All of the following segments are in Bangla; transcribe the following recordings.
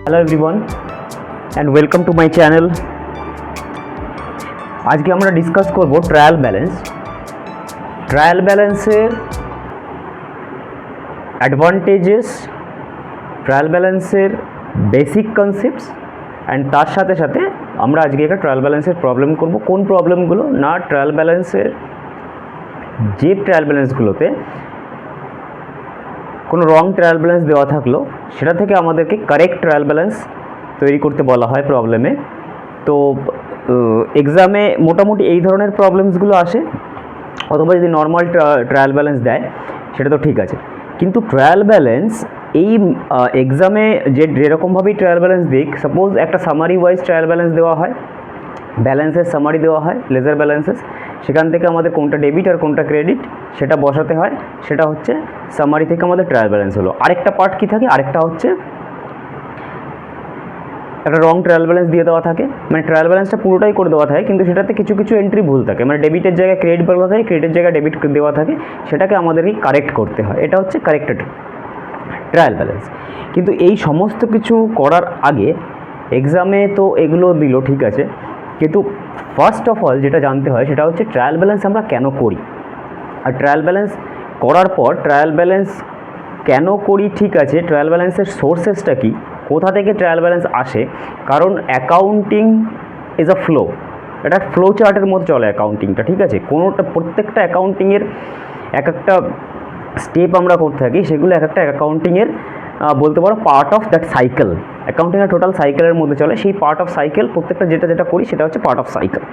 Hello everyone and welcome to my channel. আজকে আমরা ডিসকাস করব ট্রায়াল ব্যালেন্সের অ্যাডভান্টেজেস, ট্রায়াল ব্যালেন্সের বেসিক কনসেপ্টস অ্যান্ড তার সাথে সাথে আমরা আজকে একটা ট্রায়াল ব্যালেন্সের প্রবলেম করব। কোন প্রবলেমগুলো না, ট্রায়াল ব্যালেন্সের যে ট্রায়াল ব্যালেন্সগুলোতে কোনো রং ট্রায়াল ব্যালেন্স দেওয়া থাকলো সেটা থেকে আমাদেরকে কারেক্ট ট্রায়াল ব্যালেন্স তৈরি করতে বলা হয় প্রবলেমে। তো এক্সামে মোটামুটি এই ধরনের প্রবলেমসগুলো আসে, অথবা যদি নর্মাল ট্রায়াল ব্যালেন্স দেয় সেটা তো ঠিক আছে, কিন্তু ট্রায়াল ব্যালেন্স এই এক্সামে যেরকমভাবেই ট্রায়াল ব্যালেন্স দিক, সাপোজ একটা সামারি ওয়াইজ ট্রায়াল ব্যালেন্স দেওয়া হয়, ব্যালেন্সের সামারি দেওয়া হয়, লেজার ব্যালেন্সেস, সেখান থেকে আমাদের কোনটা ডেবিট আর কোনটা ক্রেডিট সেটা বসাতে হয়, সেটা হচ্ছে সামারি থেকে আমাদের ট্রায়াল ব্যালেন্স হলো। আরেকটা পার্ট কী থাকে, আরেকটা হচ্ছে একটা রং ট্রায়াল ব্যালেন্স দিয়ে দেওয়া থাকে, মানে ট্রায়াল ব্যালেন্সটা পুরোটাই করে দেওয়া থাকে কিন্তু সেটাতে কিছু কিছু এন্ট্রি ভুল থাকে, মানে ডেবিটের জায়গায় ক্রেডিট বলা থাকে, ক্রেডিটের জায়গায় ডেবিট দেওয়া থাকে, সেটাকে আমাদেরকে কারেক্ট করতে হয়। এটা হচ্ছে কারেক্টেড ট্রায়াল ব্যালেন্স। কিন্তু এই সমস্ত কিছু করার আগে এক্সামে তো এগুলো দিল ঠিক আছে, কিন্তু ফার্স্ট অফ অল যেটা জানতে হয় সেটা হচ্ছে ট্রায়াল ব্যালেন্স আমরা কেন করি, আর ট্রায়াল ব্যালেন্স করার পর ট্রায়াল ব্যালেন্স কেন করি ঠিক আছে, ট্রায়াল ব্যালেন্সের সোর্সেসটা কী, কোথা থেকে ট্রায়াল ব্যালেন্স আসে। কারণ অ্যাকাউন্টিং ইজ আ ফ্লো, এটা ফ্লো চার্টের মধ্যে চলে অ্যাকাউন্টিংটা, ঠিক আছে। কোনোটা প্রত্যেকটা অ্যাকাউন্টিংয়ের এক একটা স্টেপ আমরা করতে থাকি, সেগুলো এক একটা অ্যাকাউন্টিংয়ের বলতে পারো পার্ট অফ দ্যাট সাইকেল। অ্যাকাউন্টিংয়ের টোটাল সাইকেলের মধ্যে চলে, সেই পার্ট অফ সাইকেল প্রত্যেকটা যেটা করি সেটা হচ্ছে part of cycle.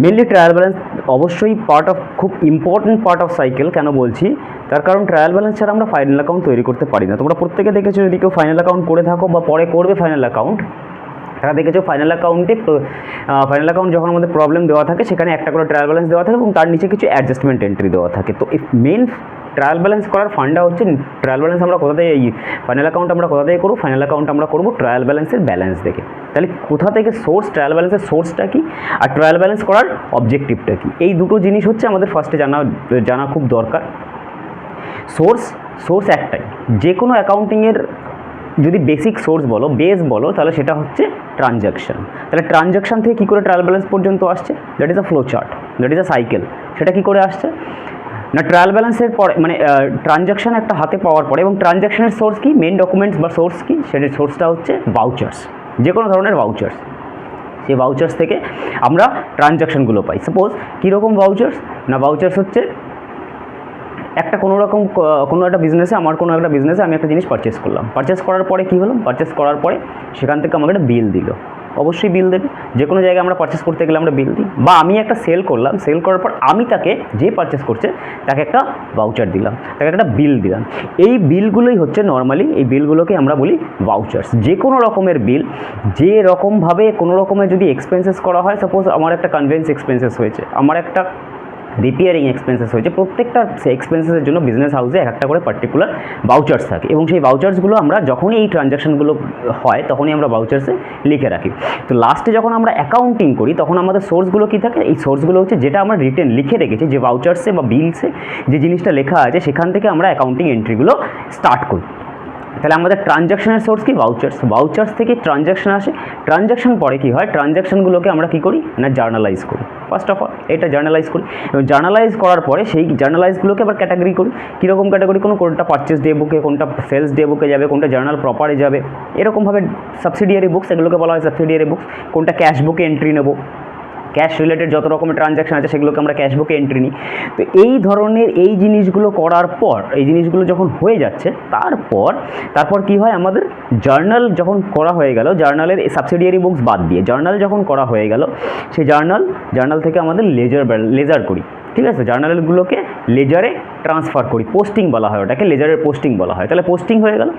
Mainly trial balance অবশ্যই পার্ট অফ, খুব ইম্পর্টেন্ট পার্ট অফ সাইকেল। কেন বলছি, তার কারণ ট্রায়াল ব্যালেন্স ছাড়া আমরা ফাইনাল অ্যাকাউন্ট তৈরি করতে পারি না। তোমরা প্রত্যেকে দেখেছো, যদি কেউ ফাইনাল অ্যাকাউন্ট করে থাকো বা পরে করবে ফাইনাল অ্যাকাউন্ট, তারা দেখেছো ফাইনাল অ্যাকাউন্ট যখন আমাদের প্রবলেম দেওয়া থাকে সেখানে একটা করে ট্রায়াল ব্যালেন্স দেওয়া থাকে এবং তার নিচে কিছু অ্যাডজাস্টমেন্ট এন্ট্রি দেওয়া থাকে। তো এই মেন ট্রায়াল ব্যালেন্স করার ফান্ডা হচ্ছে, ট্রায়াল ব্যালেন্স আমরা কোথা থেকে, এই ফাইনাল অ্যাকাউন্ট আমরা কোথা থেকে করবো, ফাইনাল অ্যাকাউন্ট আমরা করবো ট্রায়াল ব্যালেন্সের ব্যালেন্স দেখে। তাহলে কোথা থেকে সোর্স, ট্রায়াল ব্যালেন্সের সোর্সটা কী আর ট্রায়াল ব্যালেন্স করার অবজেক্টিভটা কী, এই দুটো জিনিস হচ্ছে আমাদের ফার্স্টে জানা খুব দরকার। সোর্স একটাই, যে কোনো অ্যাকাউন্টিংয়ের যদি বেসিক সোর্স বলো, বেস বলো, তাহলে সেটা হচ্ছে ট্রানজ্যাকশান। তাহলে ট্রানজ্যাকশান থেকে কী করে ট্রায়াল ব্যালেন্স পর্যন্ত আসছে, that is a flow chart, that is a cycle. সেটা কী করে আসছে না, ট্রায়াল ব্যালেন্সের পরে, মানে ট্রানজ্যাকশান একটা হাতে পাওয়ার পরে, এবং ট্রানজ্যাকশানের সোর্স কি, মেন ডকুমেন্টস বা সোর্স কি, সেটার সোর্সটা হচ্ছে ভাউচার্স, যে কোনো ধরনের ভাউচার্স। সেই ভাউচার্স থেকে আমরা ট্রানজ্যাকশানগুলো পাই। সাপোজ কীরকম ভাউচার্স না, ভাউচার্স হচ্ছে একটা কোনো একটা বিজনেসে, কোনো একটা বিজনেসে আমি একটা জিনিস পারচেস করলাম, পারচেস করার পরে কী হলো, পারচেস করার পরে সেখান থেকে আমাকে একটা বিল দিল, অবশ্যই বিল দেবে, যে কোনো জায়গায় আমরা পারচেস করতে গেলে আমরা বিল দিই। বা আমি একটা সেল করলাম, সেল করার পর আমি তাকে, যে পারচেস করছে তাকে একটা ভাউচার দিলাম, তাকে একটা বিল দিলাম। এই বিলগুলোই হচ্ছে নর্মালি, এই বিলগুলোকে আমরা বলি ভাউচার্স। যে কোনো রকমের বিল, যে রকমভাবে কোনো রকমের যদি এক্সপেন্সেস করা হয়, সাপোজ আমার একটা কনভেন্স এক্সপেন্সেস হয়েছে, আমার একটা রিপেয়ারিং এক্সপেন্সেস হয়েছে, প্রত্যেকটা এক্সপেন্সেসের জন্য বিজনেস হাউসে এক একটা করে পার্টিকুলার ভাউচার্স থাকে, এবং সেই ভাউচার্সগুলো আমরা যখনই এই ট্রানজ্যাকশানগুলো হয় তখনই আমরা ভাউচার্সে লিখে রাখি। তো লাস্টে যখন আমরা অ্যাকাউন্টিং করি তখন আমাদের সোর্সগুলো কী থাকে, এই সোর্সগুলো হচ্ছে যেটা আমরা রিটেন লিখে রেখেছি, যে ভাউচার্সে বা বিলসে যে জিনিসটা লেখা আছে সেখান থেকে আমরা অ্যাকাউন্টিং এন্ট্রিগুলো স্টার্ট করি। তাহলে আমাদের ট্রানজ্যাকশানের সোর্স কি, ভাউচার্স থেকে ট্রানজ্যাকশান আসে, ট্রানজ্যাকশান পরে কী হয়, ট্রানজ্যাকশানগুলোকে আমরা কী করি না, জার্নালাইজ করি। ফার্স্ট অফ অল এটা জার্নালাইজ করি, এবং জার্নালাইজ করার পরে সেই জার্নালাইজগুলোকে আবার ক্যাটাগরি করি। কীরকম ক্যাটাগরি, কোনটা পারচেস ডে বুকে, কোনটা সেলস ডে বুকে যাবে, কোনটা জার্নাল প্রপারে যাবে, এরকমভাবে সাবসিডিয়ারি বুকস, এগুলোকে বলা হয় সাবসিডিয়ারি বুকস। কোনটা ক্যাশ বুকে এন্ট্রি নেব, ক্যাশ রিলেটেড যত রকমের ট্রানজ্যাকশান আছে সেগুলোকে আমরা ক্যাশ বুকে এন্ট্রি নিই। তো এই ধরনের এই জিনিসগুলো করার পর, এই জিনিসগুলো যখন হয়ে যাচ্ছে, তারপর কি হয়, আমাদের জার্নাল যখন করা হয়ে গেল, জার্নালের সাবসিডিয়ারি বুকস বাদ দিয়ে জার্নাল যখন করা হয়ে গেল, সেই জার্নাল থেকে আমাদের লেজার করি, ঠিক আছে। জার্নালগুলোকে লেজারে ট্রান্সফার করি, পোস্টিং বলা হয় ওটাকে, লেজারের পোস্টিং বলা হয়। তাহলে পোস্টিং হয়ে গেল,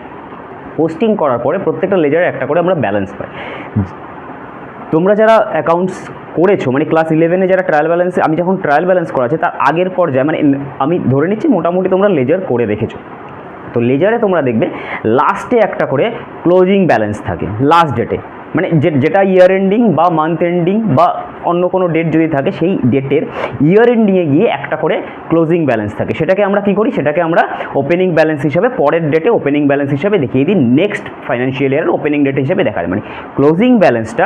পোস্টিং করার পরে প্রত্যেকটা লেজারে একটা করে আমরা ব্যালেন্স পাই। তোমরা যারা অ্যাকাউন্টস করেছো, মানে ক্লাস 11-এ যারা ট্রায়াল ব্যালেন্স, আমি যখন ট্রায়াল ব্যালেন্স করাচ্ছি তার আগের পর্যায়ে, মানে আমি ধরে নিচ্ছি মোটামুটি তোমরা লেজার করে রেখেছো। তো লেজারে তোমরা দেখবে লাস্টে একটা করে ক্লোজিং ব্যালেন্স থাকে, লাস্ট ডেটে মানে যেটা ইয়ার এন্ডিং বা মান্থ এন্ডিং বা অন্য কোনো ডেট যদি থাকে সেই ডেটের ইয়ার এন্ডিংয়ে গিয়ে একটা করে ক্লোজিং ব্যালেন্স থাকে, সেটাকে আমরা কী করি, সেটাকে আমরা ওপেনিং ব্যালেন্স হিসাবে পরের ডেটে ওপেনিং ব্যালেন্স হিসাবে দেখিয়ে দিই, নেক্সট ফাইন্যান্সিয়াল ইয়ারের ওপেনিং ডেট হিসাবে দেখা যায়। মানে ক্লোজিং ব্যালেন্সটা,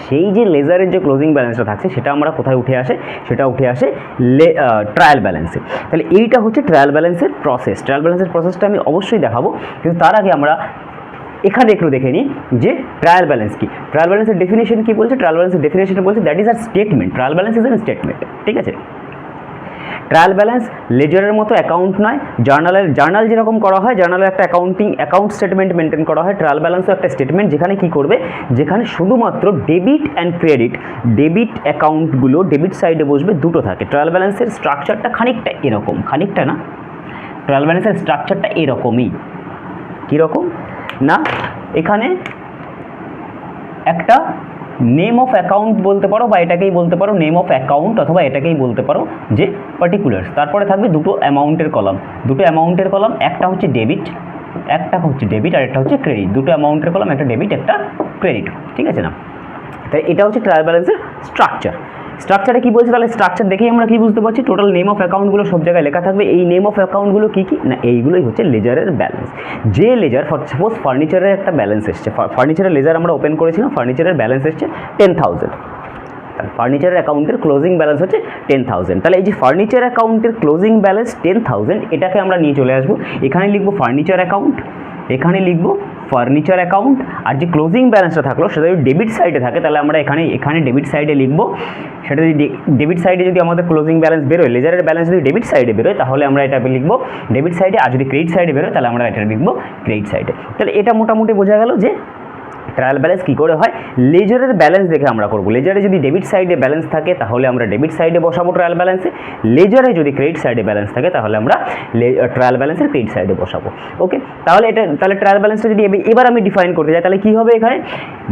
সেই যে লেজারের যে ক্লোজিং ব্যালেন্সটা থাকছে সেটা আমরা কোথায় উঠে আসে, সেটা উঠে আসে ট্রায়াল ব্যালেন্সে। তাহলে এইটা হচ্ছে ট্রায়াল ব্যালেন্সের প্রসেস। ট্রায়াল ব্যালেন্সের প্রসেসটা আমি অবশ্যই দেখাবো, কিন্তু তার আগে আমরা এখানে একটু দেখে নিই যে ট্রায়াল ব্যালেন্স কি। ট্রায়াল ব্যালেন্সের ডেফিনেশন কি বলছে? ট্রায়াল ব্যালেন্সের ডেফিনেশন বলছে that is a statement. Trial balance is an statement, ঠিক আছে। ট্রায়াল ব্যালেন্স লেজারের মতো অ্যাকাউন্ট নয়, জার্নাল যেরকম করা হয়, জার্নালের একটা অ্যাকাউন্ট স্টেটমেন্ট মেনটেন করা হয়, ট্রায়াল ব্যালেন্সও একটা স্টেটমেন্ট, যেখানে কি করবে, যেখানে শুধুমাত্র ডেবিট অ্যান্ড ক্রেডিট, ডেবিট অ্যাকাউন্টগুলো ডেবিট সাইডে বসবে, দুটো থাকে। ট্রায়াল ব্যালেন্সের স্ট্রাকচারটা খানিকটা এরকম, খানিকটা না, ট্রায়াল ব্যালেন্সের স্ট্রাকচারটা এরকমই। কীরকম না, এখানে একটা নেম অফ অ্যাকাউন্ট বলতে পারো, বা এটাকেই বলতে পারো নেম অফ অ্যাকাউন্ট, অথবা এটাকেই বলতে পারো যে পার্টিকুলার্স। তারপরে থাকবে দুটো অ্যামাউন্টের কলাম, দুটো অ্যামাউন্টের কলাম, একটা হচ্ছে ডেবিট, আর একটা হচ্ছে ক্রেডিট। দুটো অ্যামাউন্টের কলাম, একটা ডেবিট, একটা ক্রেডিট, ঠিক আছে না। তাই এটা হচ্ছে ট্রায়াল ব্যালেন্সের স্ট্রাকচার। স্ট্রাকচারে কী বলছে, তাহলে স্ট্রাকচার দেখেই আমরা কী বুঝতে পারছি, টোটাল নেম অফ অ্যাকাউন্টগুলো সব জায়গায় লেখা থাকবে। এই নেম অফ অ্যাকাউন্টগুলো কী কী না, এইগুলোই হচ্ছে লেজারের ব্যালেন্স। যে লেজার, সাপোজ ফার্নিচারের একটা ব্যালেন্স এসছে, ফার্নিচারের লেজার আমরা ওপেন করেছিলাম, ফার্নিচারের ব্যালেন্স এসছে 10,000, ফার্নিচারের অ্যাকাউন্টের ক্লোজিং ব্যালেন্স হচ্ছে 10,000। তাহলে এই যে ফার্নিচার অ্যাকাউন্টের ক্লোজিং ব্যালেন্স 10,000, এটাকে আমরা নিয়ে চলে আসবো, এখানে লিখবো ফার্নিচার অ্যাকাউন্ট, এখানে লিখবো ফার্নিচার অ্যাকাউন্ট, আর যে ক্লোজিং ব্যালেন্সটা থাকলো সেটা যদি ডেবিট সাইডে থাকে তাহলে আমরা এখানে ডেবিট সাইডে লিখবো। সেটা যদি ডেবিট সাইডে যদি আমাদের ক্লোজিং ব্যালেন্স বেরোয়, লেজারের ব্যালেন্স যদি ডেবিট সাইডে বেরোয় তাহলে আমরা এটা লিখবো ডেবিট সাইডে, আর যদি ক্রেডিট সাইডে বেরোয় তাহলে আমরা এটা লিখবো ক্রেডিট সাইডে। তাহলে এটা মোটামুটি বোঝা গেল যে ট্রায়াল ব্যালেন্স কী করে হয়। লেজারের ব্যালেন্স দেখে আমরা করবো, লেজারে যদি ডেবিট সাইডে ব্যালেন্স থাকে তাহলে আমরা ডেবিট সাইডে বসাবো ট্রায়াল ব্যালেন্সে, লেজারে যদি ক্রেডিট সাইডে ব্যালেন্স থাকে তাহলে আমরা ট্রায়াল ব্যালেন্সের ক্রেডিট সাইডে বসাবো। ওকে, তাহলে ট্রায়াল ব্যালেন্সটা যদি এবার আমি ডিফাইন করতে যাই তাহলে কী হবে, এখানে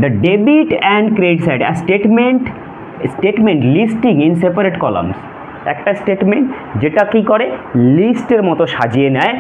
the debit and credit side statement listing in separate columns, একটা স্টেটমেন্ট যেটা কি করে লিস্টের মতো সাজিয়ে নেয়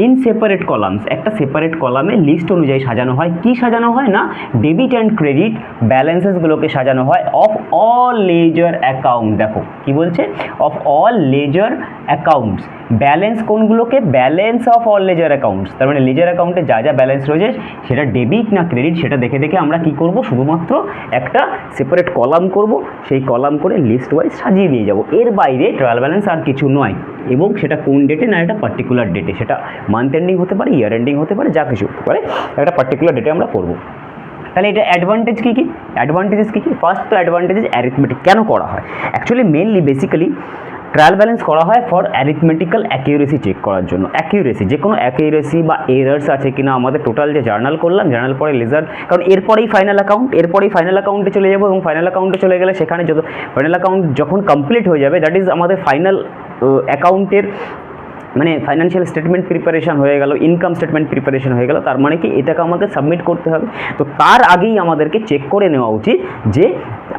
ইন সেপারেট কলামস, একটা সেপারেট কলামে লিস্ট অনুযায়ী সাজানো হয়। কি সাজানো হয় না, ডেবিট অ্যান্ড ক্রেডিট ব্যালেন্সেসগুলোকে সাজানো হয় অফ অল লেজার অ্যাকাউন্ট। দেখো কি বলছে, of all ledger accounts. Balance কোনগুলোকে, balance of all ledger accounts, তার মানে লেজার অ্যাকাউন্টে যা যা ব্যালেন্স রয়েছে সেটা ডেবিট না ক্রেডিট সেটা দেখে দেখে আমরা কি করব, শুধুমাত্র একটা সেপারেট কলাম করব, সেই কলাম করে লিস্ট ওয়াইজ সাজিয়ে নিয়ে যাব। এর বাইরে ট্রায়াল ব্যালেন্স আর কিছু নয়, এবং সেটা কোন ডেটে না, এটা পার্টিকুলার ডেটে, সেটা মান্থ এন্ডিং হতে পারে, ইয়ার এন্ডিং হতে পারে, যা কিছু হতে পারে, একটা পার্টিকুলার ডেটে আমরা করব। তাহলে এটা অ্যাডভান্টেজ কী কী, অ্যাডভান্টেজেস কী কী? ফার্স্ট তো অ্যাডভান্টেজেস অ্যারিথমেটিক। কেন করা হয়, actually mainly basically trial balance করা হয় ফর অ্যারিথমেটিক্যাল অ্যাকিউরেসি চেক করার জন্য। অ্যাকিউরেসি, যে কোনো অ্যাকিউরেসি বা এরার্স আছে কিনা আমাদের টোটাল যে জার্নাল করলাম, জার্নাল পরে লেজার, কারণ এরপরেই ফাইনাল অ্যাকাউন্টে চলে যাবো, এবং ফাইনাল অ্যাকাউন্টে চলে গেলে সেখানে যত ফাইনাল অ্যাকাউন্ট যখন কমপ্লিট হয়ে যাবে, দ্যাট ইজ আমাদের ফাইনাল অ্যাকাউন্টের মানে ফাইন্যান্সিয়াল স্টেটমেন্ট প্রিপারেশন হয়ে গেল, ইনকাম স্টেটমেন্ট প্রিপারেশন হয়ে গেল, তার মানে কি এটাকে আমাকে সাবমিট করতে হবে। তো তার আগেই আমাদেরকে চেক করে নেওয়া উচিত যে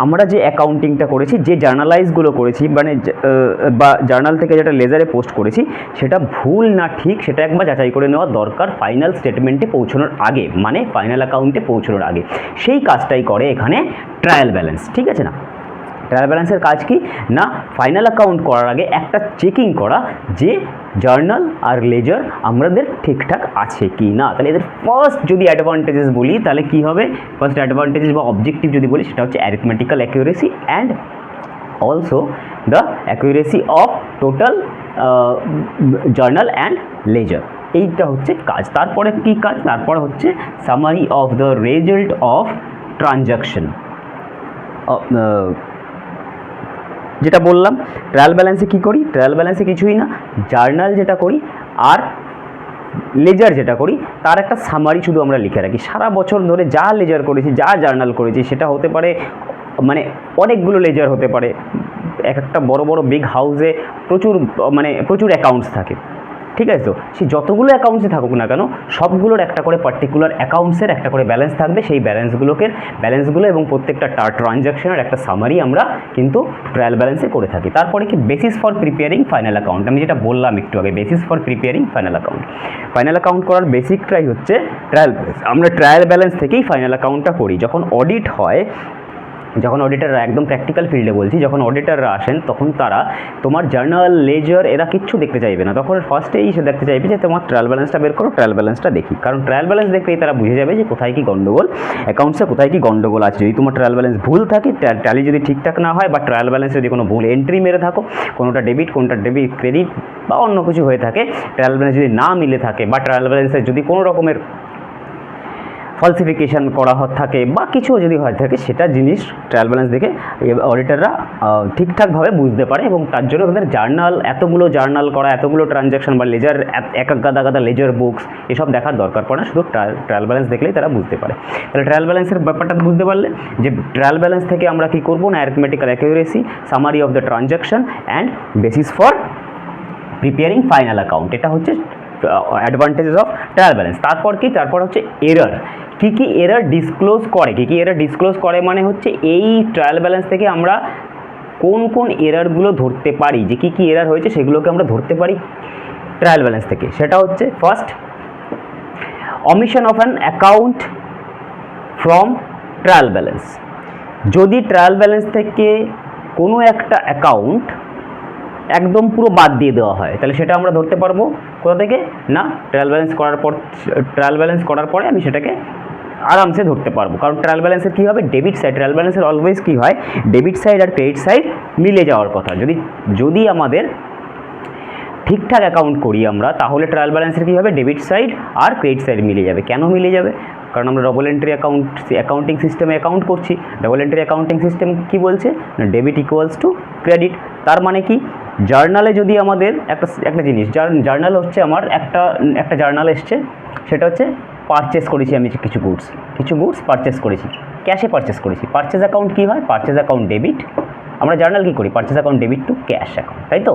আমরা যে অ্যাকাউন্টিংটা করেছি, যে জার্নালাইজগুলো করেছি, মানে বা জার্নাল থেকে যেটা লেজারে পোস্ট করেছি সেটা ভুল না ঠিক সেটা একবার যাচাই করে নেওয়া দরকার ফাইনাল স্টেটমেন্টে পৌঁছানোর আগে, মানে ফাইনাল অ্যাকাউন্টে পৌঁছানোর আগে। সেই কাজটাই করে এখানে ট্রায়াল ব্যালেন্স, ঠিক আছে না। ট্রায়াল ব্যালেন্সের কাজ কি না, ফাইনাল অ্যাকাউন্ট করার আগে একটা চেকিং করা যে জার্নাল আর লেজার আমাদের ঠিকঠাক আছে কি না। তাহলে এদের ফার্স্ট যদি অ্যাডভান্টেজেস বলি তাহলে কি হবে, ফার্স্ট অ্যাডভান্টেজেস বা অবজেক্টিভ যদি বলি সেটা হচ্ছে arithmetical accuracy and also the accuracy of total journal and ledger. এইটা হচ্ছে কাজ। তারপরে কি কাজ, তারপরে হচ্ছে summary of the result of transaction. যেটা বললাম ট্রায়াল ব্যালেন্সে কী করি, ট্রায়াল ব্যালেন্সে কিছুই না, জার্নাল যেটা করি আর লেজার যেটা করি তার একটা সামারি শুধু আমরা লিখে রাখি। সারা বছর ধরে যা লেজার করেছি, যা জার্নাল করেছি, সেটা হতে পারে মানে অনেকগুলো লেজার হতে পারে, এক একটা বড় বড় বিগ হাউসে প্রচুর অ্যাকাউন্টস থাকে, ঠিক আছে? তো সে যতগুলো অ্যাকাউন্টসে থাকুক না কেন সবগুলোর একটা করে পার্টিকুলার অ্যাকাউন্টসের একটা করে ব্যালেন্স থাকবে, সেই ব্যালেন্সগুলো এবং প্রত্যেকটা ট্রানজ্যাকশনের একটা সামারি আমরা কিন্তু ট্রায়াল ব্যালেন্সে করে থাকি। তারপরে কি basis for preparing final account, আমি যেটা বললাম একটু আগে, basis for preparing final account. Final account করার বেসিকটাই হচ্ছে ট্রায়াল ব্যালেন্স। আমরা ট্রায়াল ব্যালেন্স থেকেই ফাইনাল অ্যাকাউন্টটা করি। যখন অডিট হয়, যখন অডিটাররা, একদম প্র্যাকটিক্যাল ফিল্ডে বলছি, যখন অডিটাররা আসেন তখন তারা তোমার জার্নাল, লেজার এরা কিচ্ছু দেখতে চাইবে না, তখন ফার্স্টেই সে দেখতে চাইবে যে তোমার ট্রায়াল ব্যালেন্সটা বের করো, ট্রায়াল ব্যালেন্সটা দেখি। কারণ ট্রায়াল ব্যালেন্স দেখলেই তারা বুঝে যাবে যে কোথায় কি গন্ডগোল, অ্যাকাউন্টসে কোথায় কি গন্ডগোল আছে। যদি তোমার ট্রায়াল ব্যালেন্স ভুল থাকে, ট্যালি যদি ঠিকঠাক না হয়, বা ট্রায়াল ব্যালেন্সে যদি কোনো ভুল এন্ট্রি মেরে থাকো, কোনোটা ডেবিট কোনোটা ক্রেডিট বা অন্য কিছু হয়ে থাকে, ট্রায়াল ব্যালেন্স যদি না মিলে থাকে, বা ট্রায়াল ব্যালেন্সে যদি কোনো রকমের ফলসিফিকেশান করা থাকে বা কিছু যদি হয়ে থাকে, সেটা জিনিস ট্রায়াল ব্যালেন্স দেখে অডিটাররা ঠিকঠাকভাবে বুঝতে পারে। এবং তার জন্য তাদের জার্নাল, এতগুলো জার্নাল করা, এতগুলো ট্রানজ্যাকশন বা লেজার, এক গাদা লেজার বুকস এসব দেখার দরকার পড়ে না, শুধু ট্রায়াল ব্যালেন্স দেখলেই তারা বুঝতে পারে। তাহলে ট্রায়াল ব্যালেন্সের ব্যাপারটা বুঝতে পারলে যে ট্রায়াল ব্যালেন্স থেকে আমরা কী করবো না, arithmetical accuracy, summary of the transaction and basis for preparing final account, এটা হচ্ছে অ্যাডভান্টেজেস অফ ট্রায়াল ব্যালেন্স। তারপর হচ্ছে এরর। কী কী এরর ডিসক্লোজ করে, মানে হচ্ছে এই ট্রায়াল ব্যালেন্স থেকে আমরা কোন কোন এররগুলো ধরতে পারি, যে কী কী এরর হয়েছে সেগুলোকে আমরা ধরতে পারি ট্রায়াল ব্যালেন্স থেকে। সেটা হচ্ছে first, omission of an account from trial balance. যদি ট্রায়াল ব্যালেন্স থেকে কোনো একটা অ্যাকাউন্ট একদম পুরো বাদ দিয়ে দেওয়া হয়, তাহলে সেটা আমরা ধরতে পারবো কোথা থেকে না, ট্রায়াল ব্যালেন্স করার পরে আমি সেটাকে আরামসে ধরতে পারবো। কারণ ট্রায়াল ব্যালেন্সের কী হবে, ডেবিট সাইড, ট্রায়াল ব্যালেন্সের অলওয়েজ কী হয়, ডেবিট সাইড আর ক্রেডিট সাইড মিলে যাওয়ার কথা। যদি আমাদের ঠিকঠাক অ্যাকাউন্ট করি আমরা, তাহলে ট্রায়াল ব্যালেন্সের কী হবে, ডেবিট সাইড আর ক্রেডিট সাইড মিলে যাবে। কেন মিলে যাবে? কারণ আমরা ডবল এন্ট্রি অ্যাকাউন্টিং সিস্টেমে অ্যাকাউন্ট করছি। ডবল এন্ট্রি অ্যাকাউন্টিং সিস্টেম কী বলছে না, ডেবিট ইকুয়ালস টু ক্রেডিট। তার মানে কি, জার্নালে যদি আমাদের একটা জিনিস, জার্নাল হচ্ছে আমার একটা জার্নাল এসছে, সেটা হচ্ছে পারচেস করেছি আমি কিছু গুডস পারচেস করেছি, ক্যাশে পারচেস করেছি। পারচেস অ্যাকাউন্ট কী হয়, পারচেস অ্যাকাউন্ট ডেবিট। আমরা জার্নাল কী করি, purchase account debit two cash account, তাই তো?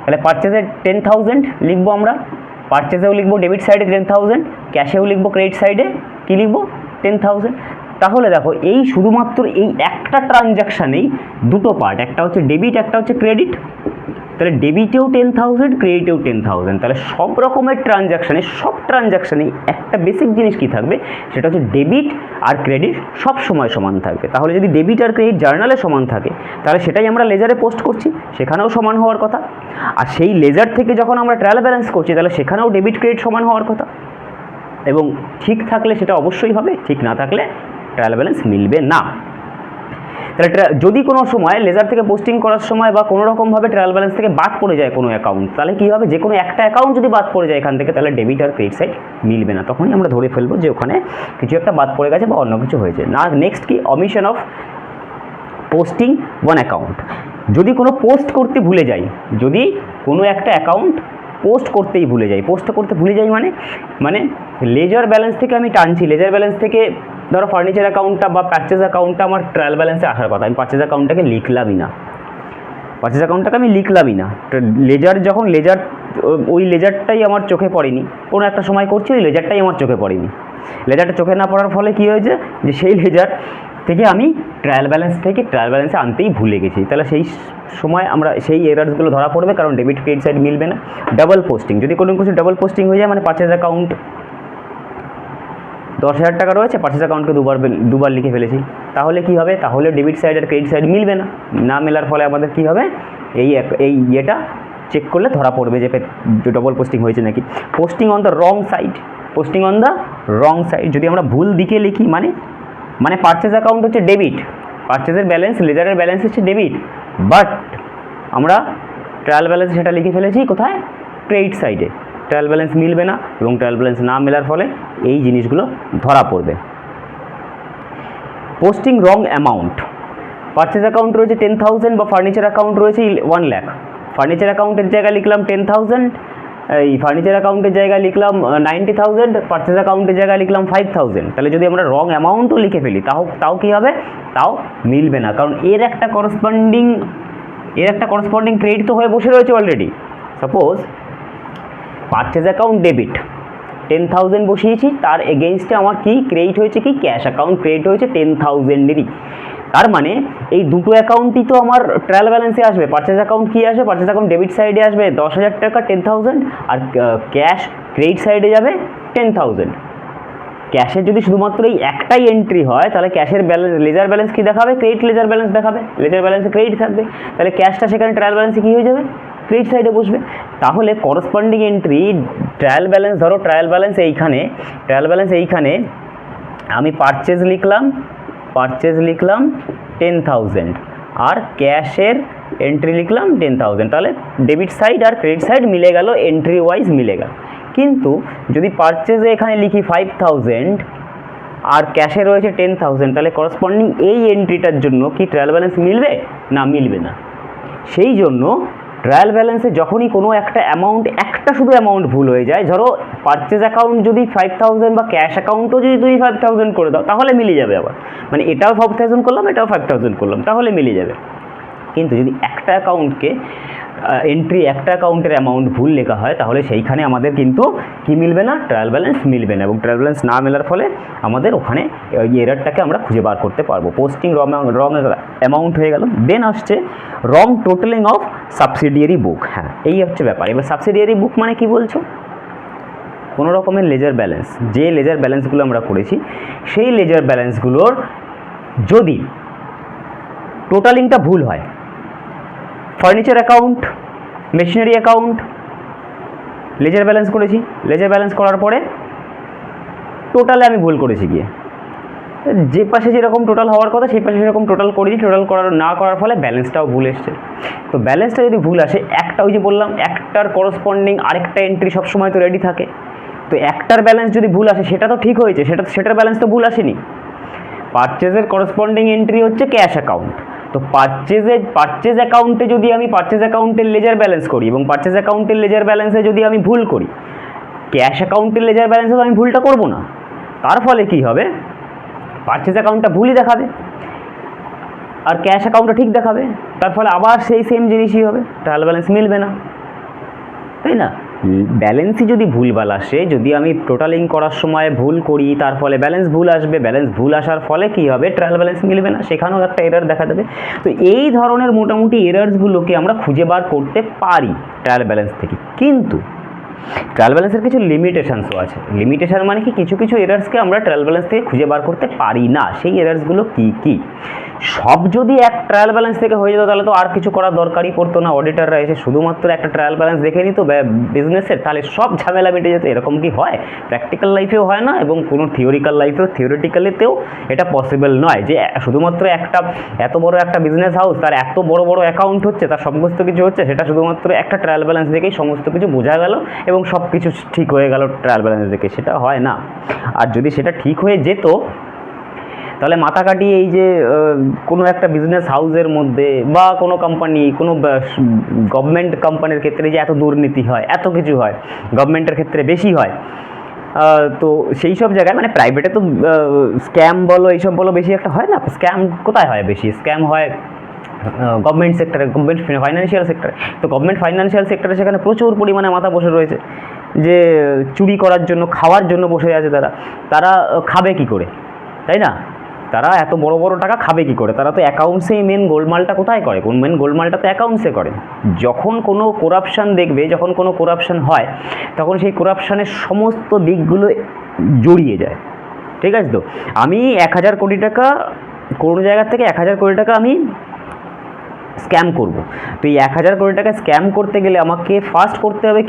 তাহলে পারচেসে 10,000 লিখবো আমরা, পারচেসেও লিখবো ডেবিট সাইডে 10,000, ক্যাশেও লিখবো ক্রেডিট সাইডে কী লিখবো, 10,000। তাহলে দেখো, এই শুধুমাত্র এই একটা ট্রানজ্যাকশানেই দুটো পার্ট, একটা হচ্ছে ডেবিট, একটা হচ্ছে ক্রেডিট। তাহলে ডেবিটেও 10,000, ক্রেডিটেও 10,000। তাহলে সব রকমের সব ট্রানজ্যাকশানেই একটা বেসিক জিনিস কী থাকবে, সেটা হচ্ছে ডেবিট আর ক্রেডিট সব সময় সমান থাকবে। তাহলে যদি ডেবিট আর ক্রেডিট জার্নালে সমান থাকে, তাহলে সেটাই আমরা লেজারে পোস্ট করছি, সেখানেও সমান হওয়ার কথা। আর সেই লেজার থেকে যখন আমরা ট্রায়াল ব্যালেন্স করছি, তাহলে সেখানেও ডেবিট ক্রেডিট সমান হওয়ার কথা। এবং ঠিক থাকলে সেটা অবশ্যই হবে, ঠিক না থাকলে ট্রায়াল ব্যালেন্স মিলবে না। তাহলে যদি কোনো সময় লেজার থেকে পোস্টিং করার সময় বা কোনো রকমভাবে ট্রায়াল ব্যালেন্স থেকে বাদ পড়ে যায় কোনো অ্যাকাউন্ট, তাহলে কী হবে, যে কোনো একটা অ্যাকাউন্ট যদি বাদ পড়ে যায় এখান থেকে, তাহলে ডেবিট আর ক্রেডিট সাইড মিলবে না। তখনই আমরা ধরে ফেলবো যে ওখানে কিছু একটা বাদ পড়ে গেছে বা অন্য কিছু হয়েছে না। নেক্সট কি, omission of posting one account. যদি কোনো পোস্ট করতে ভুলে যাই, যদি কোনো একটা অ্যাকাউন্ট পোস্ট করতে ভুলে যাই মানে লেজার ব্যালেন্স থেকে আমি টানছি, লেজার ব্যালেন্স থেকে ধরো ফার্নিচার অ্যাকাউন্টটা বা পারচেজ অ্যাকাউন্টটা আমার ট্রায়াল ব্যালেন্সে আসার কথা, আমি পারচেজ অ্যাকাউন্টটাকে লিখলামই না, লেজার ওই লেজারটাই আমার চোখে পড়েনি, কোনো একটা সময় করছি ওই লেজারটাই আমার চোখে পড়েনি। লেজারটা চোখে না পড়ার ফলে কী হয়েছে, যে সেই লেজার থেকে আমি ট্রায়াল ব্যালেন্সে আনতেই ভুলে গেছি। তাহলে সেই সময় আমরা সেই এরার্সগুলো ধরা পড়বে, কারণ ডেবিট ক্রেডিট সাইড মিলবে না। ডাবল পোস্টিং, যদি কোনো কিছু ডাবল পোস্টিং হয়ে যায়, মানে পারচেজ অ্যাকাউন্ট 10,000 টাকা রয়েছে, পারচেজ অ্যাকাউন্টকে দুবার লিখে ফেলেছি, তাহলে কী হবে, তাহলে ডেবিট সাইড আর ক্রেডিট সাইড মিলবে না মেলার ফলে আমাদের কী হবে, এই ইয়েটা চেক করলে ধরা পড়বে যে ডবল পোস্টিং হয়েছে নাকি। Posting on the wrong side, যদি আমরা ভুল দিকে লিখি, মানে পারচেজ অ্যাকাউন্ট হচ্ছে ডেবিট, পারচেজের ব্যালেন্স, লেজারের ব্যালেন্স হচ্ছে ডেবিট, বাট আমরা ট্রায়াল ব্যালেন্সে সেটা লিখে ফেলেছি কোথায়, ক্রেডিট সাইডে। ট্রায়াল ব্যালেন্স মিলবে না, এবং ট্রায়াল ব্যালেন্স না মেলার ফলে এই জিনিসগুলো ধরা পড়বে। পোস্টিং রং অ্যামাউন্ট, পারচেজ অ্যাকাউন্ট রয়েছে 10,000 বা ফার্নিচার অ্যাকাউন্ট রয়েছে 1 লাখ, ফার্নিচার অ্যাকাউন্টের জায়গায় লিখলাম 10,000, এই ফার্নিচার অ্যাকাউন্টের জায়গায় লিখলাম 90,000, পারচেজ অ্যাকাউন্টের জায়গায় লিখলাম 5,000। তাহলে যদি আমরা রং অ্যামাউন্টও লিখে ফেলি, তাও কী হবে, তাও মিলবে না, কারণ এর একটা করসপন্ডিং ক্রেডিট তো হয়ে বসে রয়েছে already. Suppose purchase account debit 10,000 বসিয়েছি, তার এগেইনস্টে আমার কি ক্রেডিট হয়েছে, কি ক্যাশ অ্যাকাউন্ট ক্রেডিট হয়েছে 10,000-এরই। তার মানে এই দুটো অ্যাকাউন্টই তো আমার ট্রায়াল ব্যালেন্সে আসবে। পারচেজ অ্যাকাউন্ট কী আসবে, পারচেজ অ্যাকাউন্ট ডেবিট সাইডে আসবে 10,000 টাকা 10,000, আর ক্যাশ ক্রেডিট সাইডে যাবে 10,000। ক্যাশের যদি শুধুমাত্র এই একটাই এন্ট্রি হয় তাহলে ক্যাশের ব্যালেন্স লেজার ব্যালেন্স কী দেখাবে, ক্রেডিট লেজার ব্যালেন্স দেখাবে, লেজার ব্যালেন্সে ক্রেডিট থাকবে, তাহলে ক্যাশটা সেখানে ট্রায়াল ব্যালেন্সে কী হয়ে যাবে, ক্রেডিট সাইডে বসবে। তাহলে করসপন্ডিং এন্ট্রি ট্রায়াল ব্যালেন্স, ধরো ট্রায়াল ব্যালেন্স এইখানে আমি পারচেজ লিখলাম 10,000 আর ক্যাশের এন্ট্রি লিখলাম 10,000, তাহলে ডেবিট সাইড আর ক্রেডিট সাইড মিলে গেল, এন্ট্রি ওয়াইজ মিলে গেল। কিন্তু যদি পারচেজে এখানে লিখি 5,000 আর ক্যাশে রয়েছে 10,000, তাহলে করসপন্ডিং এই এন্ট্রিটার জন্য কি ট্রায়াল ব্যালেন্স মিলবে, না মিলবে না। সেই জন্য ট্রায়াল ব্যালেন্সে যখনই কোনো একটা শুধু অ্যামাউন্ট ভুল হয়ে যায়, ধরো পারচেজ অ্যাকাউন্ট যদি 5,000 বা ক্যাশ অ্যাকাউন্টও যদি তুমি 5,000 করে দাও তাহলে মিলে যাবে আবার, মানে এটাও 5,000 করলাম এটাও 5,000 করলাম তাহলে মিলে যাবে। কিন্তু যদি একটা অ্যাকাউন্টের অ্যামাউন্ট ভুল লেখা হয় তাহলে সেইখানে আমাদের কিন্তু কি মিলবে না, ট্রায়াল ব্যালেন্স মিলবে না, এবং ট্রায়াল ব্যালেন্স না মেলার ফলে আমাদের ওখানে এই এরারটাকে আমরা খুঁজে বার করতে পারবো। পোস্টিং রং অ্যামাউন্ট হয়ে গেল। দেন আসছে রং টোটালিং অফ সাবসিডিয়ারি বুক। হ্যাঁ, এই হচ্ছে ব্যাপার। এবার সাবসিডিয়ারি বুক মানে কি বলছো, কোনো রকমের লেজার ব্যালেন্স, যে লেজার ব্যালেন্সগুলো আমরা করেছি সেই লেজার ব্যালেন্সগুলোর যদি টোটালিংটা ভুল হয়, furniture account, machinery account ledger balance করেছি, লেজার ব্যালেন্স করার পরে টোটালে আমি ভুল করেছি গিয়ে, যে পাশে যেরকম টোটাল হওয়ার কথা সেই পাশে সেরকম টোটাল করেছি, টোটাল না করার ফলে ব্যালেন্সটাও ভুল এসছে। তো ব্যালেন্সটা যদি ভুল আসে, ওই যে বললাম একটার করসপন্ডিং আরেকটা এন্ট্রি সবসময় তো রেডি থাকে, তো একটার ব্যালেন্স যদি ভুল আসে সেটা তো ঠিক হয়েছে, সেটার ব্যালেন্স তো ভুল আসেনি। পারচেজের করসপন্ডিং এন্ট্রি হচ্ছে ক্যাশ অ্যাকাউন্ট, তো পারচেজ অ্যাকাউন্টে যদি আমি পারচেজ অ্যাকাউন্টের লেজার ব্যালেন্স করি এবং পারচেজ অ্যাকাউন্টের লেজার ব্যালেন্সে যদি আমি ভুল করি, ক্যাশ অ্যাকাউন্টের লেজার ব্যালেন্সে তো আমি ভুলটা করব না। তার ফলে কি হবে, পারচেজ অ্যাকাউন্টটা ভুলই দেখাবে আর ক্যাশ অ্যাকাউন্টটা ঠিক দেখাবে, তার ফলে আবার সেই সেম জিনিসই হবে, ট্রায়াল ব্যালেন্স মিলবে না, তাই না? ব্যালেন্সই যদি ভুলভাল আসে, যদি আমি টোটালিং করার সময় ভুল করি তার ফলে ব্যালেন্স ভুল আসবে, ব্যালেন্স ভুল আসার ফলে কী হবে, ট্রায়াল ব্যালেন্স মিলবে না, সেখানেও একটা এরার দেখা দেবে। তো এই ধরনের মোটামুটি এরার্সগুলোকে আমরা খুঁজে বার করতে পারি ট্রায়াল ব্যালেন্স থেকে। কিন্তু ট্রায়াল ব্যালেন্সের কিছু লিমিটেশানসও আছে। লিমিটেশান মানে কি, কিছু এরার্সকে আমরা ট্রায়াল ব্যালেন্স থেকে খুঁজে বার করতে পারি না। সেই এরার্সগুলো কী কী, সব যদি এক ট্রায়াল ব্যালেন্স থেকে হয়ে যেত তাহলে তো আর কিছু করার দরকারই পড়তো না, অডিটাররা এসে শুধুমাত্র একটা ট্রায়াল ব্যালেন্স দেখে নিত বিজনেসের, তাহলে সব ঝামেলা মিটে যেত। এরকম কি হয়? প্র্যাকটিক্যাল লাইফেও হয় না এবং কোনো থিওরিটিক্যালিতেও এটা পসিবল নয় যে শুধুমাত্র এত বড় একটা বিজনেস হাউস, তার এত বড় অ্যাকাউন্ট হচ্ছে, তার সমস্ত কিছু হচ্ছে, সেটা শুধুমাত্র একটা ট্রায়াল ব্যালেন্স দেখেই সমস্ত কিছু বোঝা গেল এবং সব কিছু ঠিক হয়ে গেল ট্রায়াল ব্যালেন্স দেখে, সেটা হয় না। আর যদি সেটা ঠিক হয়ে যেত তাহলে মাথা কাটিয়ে এই যে কোনো একটা বিজনেস হাউসের মধ্যে বা কোনো কোম্পানি, কোনো গভর্নমেন্ট কোম্পানির ক্ষেত্রে যে এত দুর্নীতি হয়, এত কিছু হয়, গভর্নমেন্টের ক্ষেত্রে বেশি হয়, তো সেই সব জায়গায় মানে প্রাইভেটে তো স্ক্যাম বলো এইসব বলো বেশি একটা হয় না। স্ক্যাম কোথায় হয় বেশি? স্ক্যাম হয় গভর্নমেন্ট সেক্টরে, গভর্নমেন্ট ফাইন্যান্সিয়াল সেক্টরে। তো গভর্নমেন্ট ফাইন্যান্সিয়াল সেক্টরে সেখানে প্রচুর পরিমাণে মাথা বসে রয়েছে যে চুরি করার জন্য, খাওয়ার জন্য বসে আছে। তারা খাবে কি করে, তাই না? তারা এত বড় টাকা খাবে কি করে? তারা তো অ্যাকাউন্টসেই মেন গোলমালটা কোথায় করে? মেন গোলমালটা তো অ্যাকাউন্টসে করে। যখন কোনো করাপশান দেখবে, যখন কোনো করাপশান হয়, তখন সেই করাপশানের সমস্ত দিকগুলো জড়িয়ে যায়। ঠিক আছে? তো আমি 1,000 কোটি টাকা কোনো জায়গা থেকে 1,000 কোটি টাকা আমি স্ক্যাম করব, তো এই 1,000 কোটি টাকা স্ক্যাম করতে গেলে আমাকে ফার্স্ট করতে হবে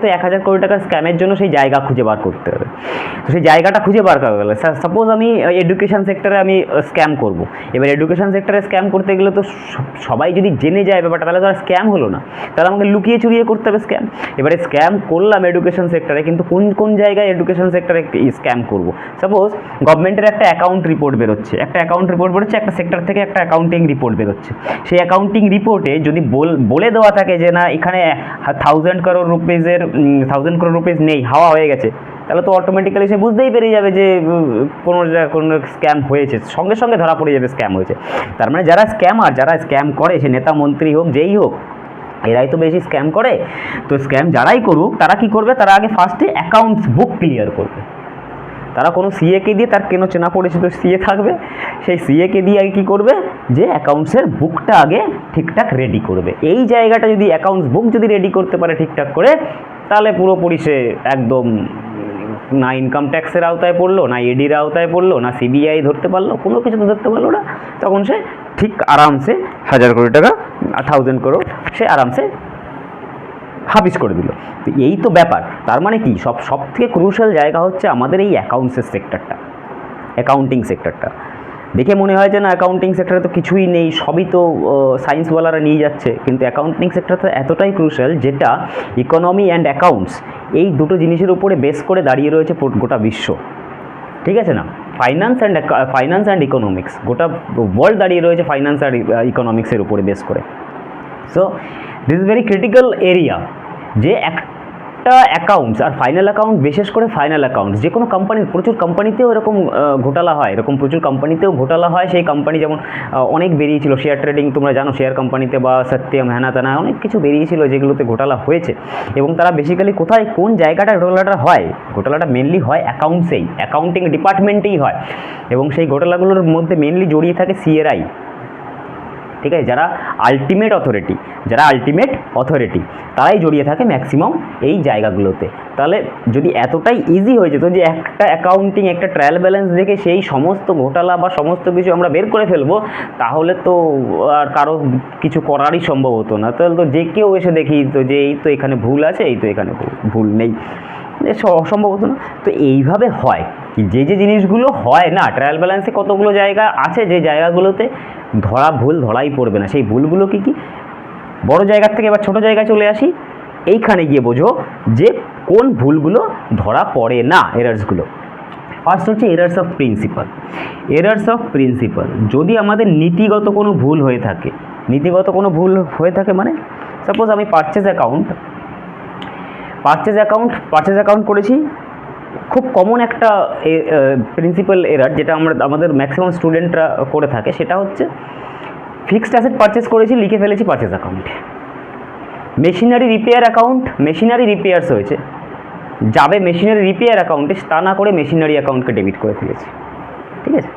তো 1,000 কোটি টাকা স্ক্যামের জন্য সেই জায়গা খুঁজে বার করতে হবে। তো সেই জায়গাটা খুঁজে বার করা গেলে, সাপোজ আমি এডুকেশন সেক্টরে আমি স্ক্যাম করব। এবার এডুকেশন সেক্টরে স্ক্যাম করতে গেলে তো সবাই যদি জেনে যায় ব্যাপারটা, তাহলে তো আর স্ক্যাম হলো না, তাহলে আমাকে লুকিয়ে চুরিয়ে করতে হবে স্ক্যাম। এবারে স্ক্যাম করলাম এডুকেশন সেক্টরে, কিন্তু কোন জায়গায় এডুকেশন সেক্টরে স্ক্যাম করব? সাপোজ গভর্নমেন্টের একটা অ্যাকাউন্ট রিপোর্ট বেরোচ্ছে, একটা সেক্টর থেকে একটা অ্যাকাউন্টিং রিপোর্ট বেরোচ্ছে। সেই অ্যাকাউন্টিং রিপোর্টে যদি বলে দেওয়া থাকে যে না এখানে 1,000 crore রুপিস নেই, হাওয়া হয়ে গেছে, তাহলে তো অটোমেটিক্যালি সে বুঝতেই পেরে যাবে যে কোনো স্ক্যাম হয়েছে, সঙ্গে সঙ্গে ধরা পড়ে যাবে স্ক্যাম হয়েছে। তার মানে যারা স্ক্যামার, যারা স্ক্যাম করে, সে নেতা মন্ত্রী হোক, যেই হোক, এরাই তো বেশি স্ক্যাম করে। তো স্ক্যাম যারাই করুক তারা কি করবে, তারা আগে ফার্স্টে অ্যাকাউন্টস বুক ক্লিয়ার করবে। তারা কোনো সিএকে দিয়ে, তার কোনো চেনা পরিচিত সিএ থাকবে, সেই সিএকে দিয়ে আগে কী করবে, যে অ্যাকাউন্টসের বুকটা আগে ঠিকঠাক রেডি করবে। এই জায়গাটা যদি অ্যাকাউন্টস বুক যদি রেডি করতে পারে ঠিকঠাক করে, তাহলে পুরোপুরি সে একদম না ইনকাম ট্যাক্সের আওতায় পড়লো, না ইডির আওতায় পড়লো, না সিবিআই ধরতে পারলো, কোনো কিছু তো ধরতে পারলো না। তখন সে ঠিক আরামসে 1000 কোটি টাকা 1000 করোড় সে আরামসে হাফিজ করে দিল। তো এই তো ব্যাপার। তার মানে কি, সব থেকে ক্রুশাল জায়গা হচ্ছে আমাদের এই অ্যাকাউন্টসের সেক্টরটা, অ্যাকাউন্টিং সেক্টরটা। দেখে মনে হয় যে না অ্যাকাউন্টিং সেক্টরে তো কিছুই নেই, সবই তো সায়েন্সওয়ালারা নিয়ে যাচ্ছে, কিন্তু অ্যাকাউন্টিং সেক্টরটা এতটাই ক্রুশাল, যেটা ইকোনমি অ্যান্ড অ্যাকাউন্টস এই দুটো জিনিসের উপরে বেস করে দাঁড়িয়ে রয়েছে গোটা বিশ্ব, ঠিক আছে না? ফাইন্যান্স অ্যান্ড ইকোনমিক্স, গোটা ওয়ার্ল্ড দাঁড়িয়ে রয়েছে ফাইন্যান্স আর ইকোনমিক্সের উপরে বেস করে। So this is very critical area, যে একটা অ্যাকাউন্টস আর ফাইনাল অ্যাকাউন্ট, বিশেষ করে ফাইনাল অ্যাকাউন্টস, যে কোনো কোম্পানির, প্রচুর কোম্পানিতেও এরকম ঘোটালা হয়, এরকম প্রচুর কোম্পানিতেও ঘোটালা হয়। সেই কোম্পানি যেমন অনেক বেরিয়েছিল, শেয়ার ট্রেডিং তোমরা জানো, শেয়ার কোম্পানিতে বা সত্যম হ্যানা তেনা অনেক কিছু বেরিয়েছিল যেগুলোতে ঘোটালা হয়েছে। এবং তারা বেসিক্যালি কোথায়, কোন জায়গাটা ঘোটালাটা হয়, ঘোটালাটা মেনলি হয় অ্যাকাউন্টসেই, অ্যাকাউন্টিং ডিপার্টমেন্টেই হয়। এবং সেই ঘোটালাগুলোর মধ্যে মেনলি জড়িয়ে থাকে সিআরআই, ঠিক আছে, যারা আলটিমেট অথরিটি, তারাই জড়িয়ে থাকে ম্যাক্সিমাম এই জায়গাগুলোতে। তাহলে যদি এতটাই ইজি হয়ে যেত যে একটা অ্যাকাউন্টিং, একটা ট্রায়াল ব্যালেন্স দেখে সেই সমস্ত ঘোটালা বা সমস্ত কিছু আমরা বের করে ফেলবো, তাহলে তো আর কারো কিছু করারই সম্ভব হতো না। তাহলে তো যে কেউ এসে দেখি তো যে এই তো এখানে ভুল আছে, এই তো এখানে ভুল নেই, অসম্ভব হতো না। তো এইভাবে হয় যে জিনিসগুলো হয় না, ট্রায়াল ব্যালেন্সে কতগুলো জায়গা আছে যে জায়গাগুলোতে ভুল ধরাই পড়বে না। সেই ভুলগুলো কী কী, বড় জায়গার থেকে এবার ছোটো জায়গায় চলে আসি, এইখানে গিয়ে বোঝো যে কোন ভুলগুলো ধরা পড়ে না, এরার্সগুলো। ফার্স্ট হচ্ছে এরার্স অফ প্রিন্সিপাল। যদি আমাদের নীতিগত কোনো ভুল হয়ে থাকে, মানে সাপোজ আমি পারচেজ অ্যাকাউন্ট করেছি, খুব কমন একটা প্রিন্সিপাল এরার যেটা আমাদের ম্যাক্সিমাম স্টুডেন্টরা করে থাকে, সেটা হচ্ছে ফিক্সড অ্যাসেট পারচেস করেছি, লিখে ফেলেছি পারচেজ অ্যাকাউন্টে। মেশিনারি রিপেয়ার্স হয়েছে, যাবে মেশিনারি রিপেয়ার অ্যাকাউন্টে, তা না করে মেশিনারি অ্যাকাউন্টকে ডেবিট করে ফেলেছি, ঠিক আছে?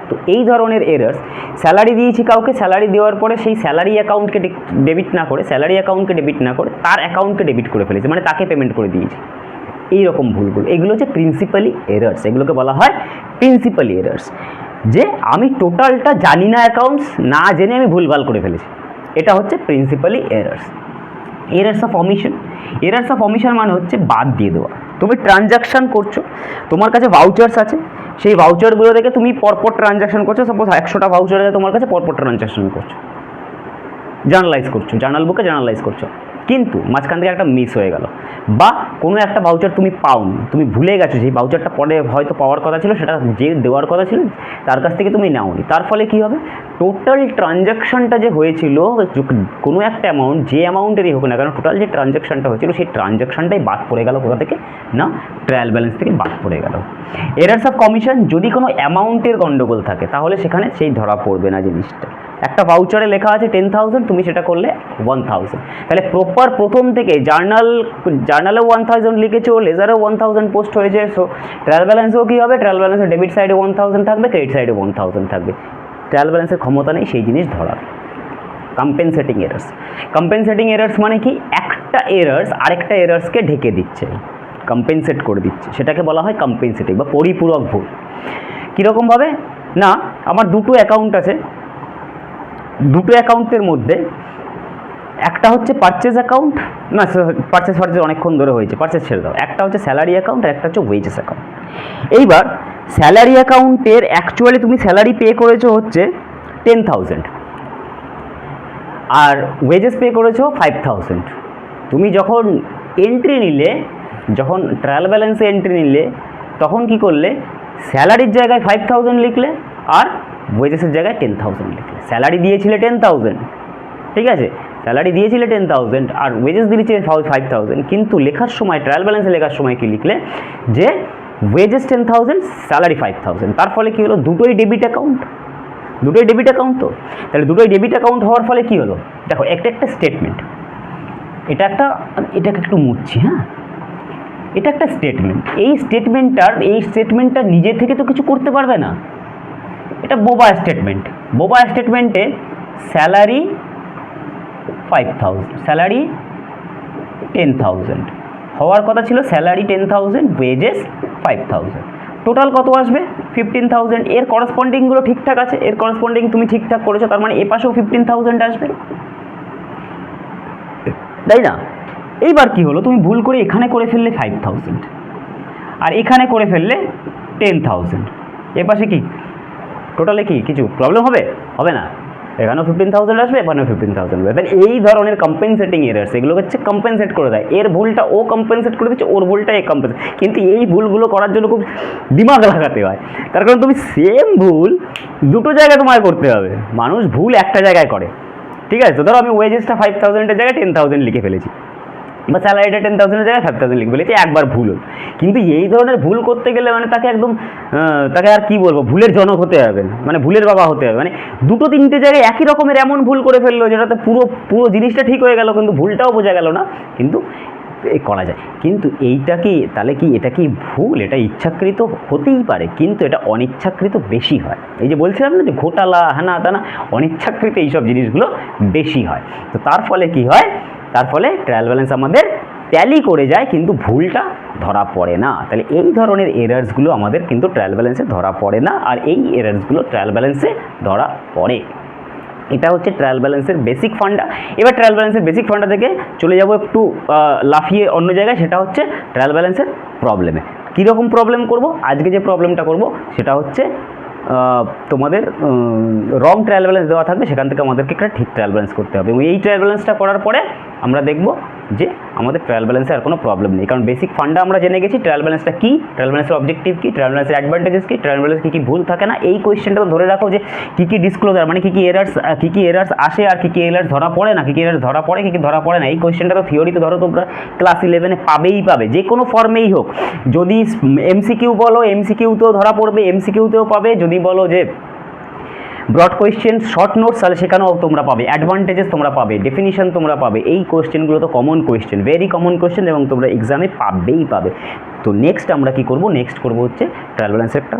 তো এই ধরনের এরার্স, স্যালারি দিয়েছি কাউকে, স্যালারি দেওয়ার পরে সেই স্যালারি অ্যাকাউন্টকে ডেবিট না করে তার অ্যাকাউন্টকে ডেবিট করে ফেলেছি, মানে তাকে পেমেন্ট করে দিয়েছি। এই রকম ভুলগুলো, এগুলো হচ্ছে প্রিন্সিপালি এরার্স, এগুলোকে বলা হয় প্রিন্সিপালি এরার্স। যে আমি টোটালটা জানি না, অ্যাকাউন্টস না জেনে আমি ভুলভাল করে ফেলেছি, এটা হচ্ছে principally errors. Errors of omission মানে হচ্ছে বাদ দিয়ে দেওয়া। তুমি ট্রানজাকশান করছো, তোমার কাছে ভাউচার্স আছে, সেই ভাউচারগুলো থেকে তুমি পরপর ট্রানজাকশান করছো, সাপোজ 100টা ভাউচার আছে তোমার কাছে, পরপর ট্রানজাকশান করছো, জার্নাল বুকে জার্নালাইজ করছো, কিন্তু মাঝখান থেকে একটা মিস হয়ে গেল, বা কোনো একটা ভাউচার তুমি পাওনি, তুমি ভুলে গেছো, সেই ভাউচারটা পরে হয়তো পাওয়ার কথা ছিল, সেটা যে দেওয়ার কথা ছিল তার কাছ থেকে তুমি নাওনি। তার ফলে কী হবে, টোটাল ট্রানজাকশানটা যে হয়েছিল, কোনো একটা অ্যামাউন্ট, যে অ্যামাউন্টেরই হোক না কেন, টোটাল যে ট্রানজাকশানটা হয়েছিল সেই ট্রানজাকশানটাই বাদ পড়ে গেল কোথা থেকে না, ট্রায়াল ব্যালেন্স থেকে বাদ পড়ে গেল। এরার্স অফ কমিশন, যদি কোনো অ্যামাউন্টের গণ্ডগোল থাকে তাহলে সেখানে সেই ধরা পড়বে না জিনিসটা। একটা ভাউচারে লেখা আছে 10,000, তুমি সেটা করলে 1,000, তাহলে প্রপার প্রথম থেকে জার্নালেও 1,000 লিখেছো, লেজারেও 1,000 পোস্ট হয়েছে, সো ট্রায়াল ব্যালেন্সেও কী হবে, ট্রায়াল ব্যালেন্সের ডেবিট সাইডে 1,000 থাকবে, ক্রেডিট সাইডে 1,000 থাকবে। ট্রায়াল ব্যালেন্সের ক্ষমতা নেই সেই জিনিস ধরার। কম্পেনসেটিং এরার্স মানে কি, একটা এরার্স আরেকটা এরার্সকে ঢেকে দিচ্ছে, কম্পেনসেট করে দিচ্ছে, সেটাকে বলা হয় কম্পেনসেটিং বা পরিপূরক ভুল। কীরকমভাবে না, আমার দুটো অ্যাকাউন্ট আছে, দুটো অ্যাকাউন্টের মধ্যে একটা হচ্ছে পারচেজ অ্যাকাউন্ট, না পারচেজ অনেকক্ষণ ধরে হয়েছে, পারচেজ ছেড়ে দাও, একটা হচ্ছে স্যালারি অ্যাকাউন্ট আর একটা হচ্ছে ওয়েজেস অ্যাকাউন্ট। এইবার স্যালারি অ্যাকাউন্টের অ্যাকচুয়ালি তুমি স্যালারি পে করেছো হচ্ছে 10,000 আর ওয়েজেস পে করেছো 5,000। তুমি যখন ট্রায়াল ব্যালেন্সে এন্ট্রি নিলে, তখন কি করলে, স্যালারির জায়গায় 5,000 লিখলে আর ওয়েজেসের জায়গায় 10,000 লিখলে। স্যালারি দিয়েছিলে 10,000, ঠিক আছে, স্যালারি দিয়েছিলে 10,000 আর ওয়েজেস দিয়েছিলে 5,000, কিন্তু লেখার সময়, ট্রায়াল ব্যালেন্সে লেখার সময় কি লিখলে যে ওয়েজেস 10,000, স্যালারি 5,000। তার ফলে কী হলো, দুটোই ডেবিট অ্যাকাউন্ট, দুটোই ডেবিট অ্যাকাউন্ট তো। তাহলে দুটোই ডেবিট অ্যাকাউন্ট হওয়ার ফলে কী হলো, দেখো একটা স্টেটমেন্ট, এটাকে একটু মুছছি, হ্যাঁ, এটা একটা স্টেটমেন্ট। এই স্টেটমেন্টটা নিজে থেকে তো কিছু করতে পারবে না, এটা বোবা স্টেটমেন্টে স্যালারি 5,000, স্যালারি 10,000 হওয়ার কথা ছিল, স্যালারি 10,000, ওয়েজেস 5,000, টোটাল কত আসবে 15,000। এর করসপন্ডিংগুলো ঠিকঠাক আছে, এর করসপন্ডিং তুমি ঠিকঠাক করেছো, তার মানে এ পাশেও 15,000 আসবে, তাই না? এইবার কি হলো, তুমি ভুল করে এখানে করে ফেললে 5,000 আর এখানে করে ফেললে 10,000, এ পাশে কি টোটালে কি কিছু প্রবলেম হবে না? এখানেও 15,000 আসবে, এখানেও 15,000 আসবে। তাহলে এই ধরনের কম্পেনসেটিং এরার্স, এগুলো হচ্ছে কম্পেনসেট করে দেয়, এর ভুলটা ও কম্পেনসেট করে দিচ্ছে, ওর ভুলটা এ কম্পেনসেট। কিন্তু এই ভুলগুলো করার জন্য খুব দিমাগ লাগাতে হয়, তার কারণ তুমি সেম ভুল দুটো জায়গায় তোমায় করতে হবে। মানুষ ভুল একটা জায়গায় করে, ঠিক আছে? তো ধরো আমি ওয়েজেসটা 5,000-এর জায়গায় 10,000 লিখে ফেলেছি, বা স্যালারিটা 10,000-এর জায়গায় 5,000 লিখে ফেলেছি, একবার ভুল হল। কিন্তু এই ধরনের ভুল করতে গেলে মানে তাকে একদম তাকে আর কি বলবো, ভুলের জনক হতে হবে, মানে ভুলের বাবা হতে হবে। মানে দুটো তিনটে জায়গায় একই রকমের এমন ভুল করে ফেললো যেটাতে পুরো জিনিসটা ঠিক হয়ে গেল, কিন্তু ভুলটাও বোঝা গেল না, কিন্তু করা যায়। কিন্তু এইটা কি তাহলে কি এটা কি ভুল? এটা ইচ্ছাকৃত হতেই পারে, কিন্তু এটা অনিচ্ছাকৃত বেশি হয়। এই যে বলছিলাম না যে ঘোটালা হানা তানা, অনিচ্ছাকৃত এইসব জিনিসগুলো বেশি হয়। তো তার ফলে কি হয়, তার ফলে ট্রায়াল ব্যালেন্স আমাদের ট্যালি করে যায়, কিন্তু ভুলটা ধরা পড়ে না। তাহলে এই ধরনের এরার্সগুলো আমাদের কিন্তু ট্রায়াল ব্যালেন্সে ধরা পড়ে না, আর এই এরার্সগুলো ট্রায়াল ব্যালেন্সে ধরা পড়ে। এটা হচ্ছে ট্রায়াল ব্যালেন্সের বেসিক ফান্ডা। এবার ট্রায়াল ব্যালেন্সের বেসিক ফান্ডা থেকে চলে যাব একটু লাফিয়ে অন্য জায়গায়, সেটা হচ্ছে ট্রায়াল ব্যালেন্সের প্রবলেমে। কীরকম প্রবলেম করব? আজকে যে প্রবলেমটা করব সেটা হচ্ছে তোমাদের রং ট্রায়াল ব্যালেন্স দেওয়া থাকবে, সেখান থেকে আমাদেরকে একটা ঠিক ট্রায়াল ব্যালেন্স করতে হবে, এবং এই ট্রায়াল ব্যালেন্সটা করার পরে আমরা দেখব যে আমাদের ট্রায়াল ব্যালেন্সে আর কোনো প্রবলেম নেই, কারণ বেসিক ফান্ডা আমরা জেনে গেছি। ট্রায়াল ব্যালেন্সটা কী, ট্রায়াল ব্যালেন্সের অবজেক্টিভ কী, ট্রায়াল ব্যালেন্সের অ্যাডভান্টেজেস কী, ট্রায়াল ব্যালেন্স কী কী ভুল থাকে না, এই কোয়েশ্চেনটা তো ধরে রাখো যে কী কী ডিসক্লোজার, মানে কী কী এরার্স আসে, আর কী কী এরার্স ধরা পড়ে না, কী কী এরার্স ধরা পড়ে, কী কী ধরা পড়ে না। এই কোয়েশ্চেনটা তো থিওরিতে ধরো তোমরা ক্লাস 11-এ পাবে, যে কোনো ফর্মেই হোক। যদি এমসিকিউ বলো, এমসিকিউতেও ধরা পড়বে, এমসিকিউতেও পাবে। যদি বলো যে ব্রড কোয়েশ্চেন, শর্ট নোটস, তাহলে সেখানেও তোমরা পাবে। অ্যাডভান্টেজেস তোমরা পাবে, ডেফিনিশন তোমরা পাবে। এই কোয়েশ্চেনগুলো তো common question, very common question, এবং তোমরা এক্সামে পাবে। তো নেক্সট আমরা কি করব, নেক্সট করব হচ্ছে ট্রায়াল ব্যালেন্সের একটা